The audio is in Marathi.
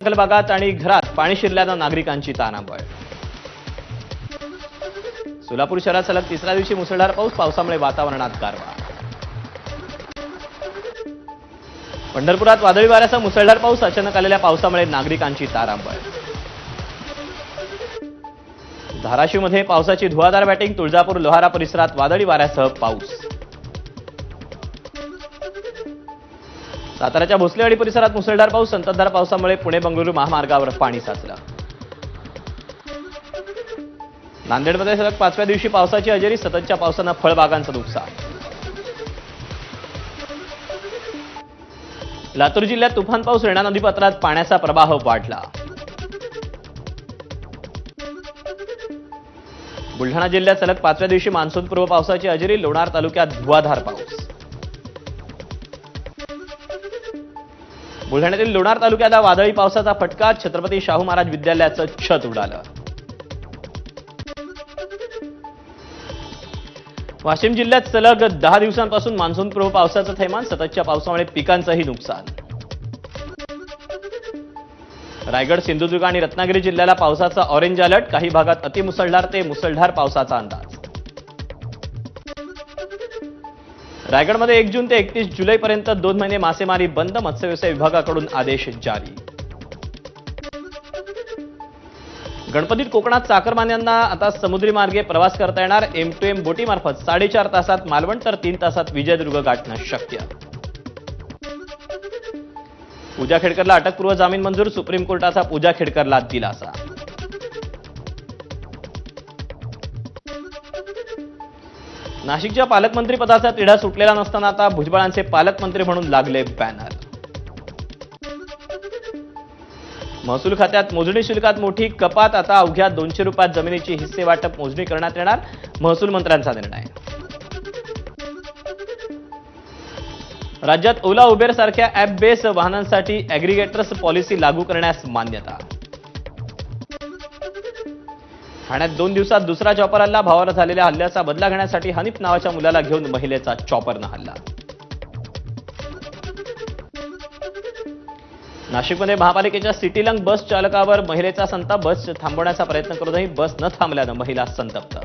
भागात आणि घरात पाणी शिरल्यानं नागरिकांची तारांबळ। सोलापूर शहरात सलग तिसऱ्या दिवशी मुसळधार पावसामुळे वातावरणात गारवा। पंढरपुरात वादळी वाऱ्यासह मुसळधार पाऊस, अचानक आलेल्या पावसामुळे नागरिकांची तारांबळ। धाराशिवमध्ये पावसाची धुवाधार बॅटिंग, तुळजापूर लोहारा परिसरात वादळी वाऱ्यासह पाऊस। साताऱ्याच्या भोसलेवाडी परिसरात मुसळधार पाऊस, संततधार पावसामुळे पुणे बंगळुरू महामार्गावर पाणी साचलं। नांदेडमध्ये सलग 5व्या दिवशी पावसाची हजेरी, सततच्या पावसानं फळबागांचं नुकसान। लातूर जिल्ह्यात तुफान पाऊस, रेणा नदीपात्रात पाण्याचा प्रवाह वाढला। बुलढाणा जिल्ह्यात सलग 5व्या दिवशी मान्सूनपूर्व पावसाची हजेरी, लोणार तालुक्यात धुवाधार पाऊस। बुलढाण्यातील लोणार तालुक्याला वादळी पावसाचा फटका, छत्रपती शाहू महाराज विद्यालयाचं छत उडालं। वाशिम जिल्ह्यात सलग 10 दिवसांपासून मान्सूनपूर्व पावसाचं थैमान, सततच्या पावसामुळे पिकांचंही नुकसान। रायगड, सिंधुदुर्ग आणि रत्नागिरी जिल्ह्याला पावसाचा ऑरेंज अलर्ट, काही भागात अतिमुसळधार ते मुसळधार पावसाचा अंदाज। रायगडमध्ये 1 जून ते 31 जुलैपर्यंत 2 महिने मासेमारी बंद, मत्स्य व्यवसाय विभागाकडून आदेश जारी। गणपतीत कोकणात चाकरमान्यांना आता समुद्री मार्गे प्रवास करता येणार, M2M बोटीमार्फत 4.5 तासात मालवण तर 3 तासात विजयदुर्ग गाठणं शक्य। पूजा खेडकरला अटकपूर्व जामीन मंजूर, सुप्रीम कोर्टाचा पूजा खेडकरला दिलासा। नाशिकच्या पालकमंत्री पदाचा तिढा सुटलेला नसताना आता भुजबळांचे पालकमंत्री म्हणून लागले बॅनर। महसूल खात्यात मोजणी शुल्कात मोठी कपात, आता अवघ्या 200 रुपयात जमिनीची हिस्से वाटप मोजणी करण्यात येणार, महसूल मंत्र्यांचा निर्णय। राज्यात ओला, उबेर सारख्या ॲप बेस वाहनांसाठी ॲग्रिगेटर्स पॉलिसी लागू करण्यास मान्यता। ठाण्यात 2 दिवसात दुसरा चॉपर हल्ला, भावावर झालेल्या हल्ल्याचा बदला घेण्यासाठी हनीफ नावाच्या मुलाला घेऊन महिलेचा चॉपरनं हल्ला। नाशिकमध्ये महापालिकेच्या सिटीलंग बस चालकावर महिलेचा संताप, बस थांबवण्याचा प्रयत्न करूनही बस न थांबल्यानं महिला संतप्त।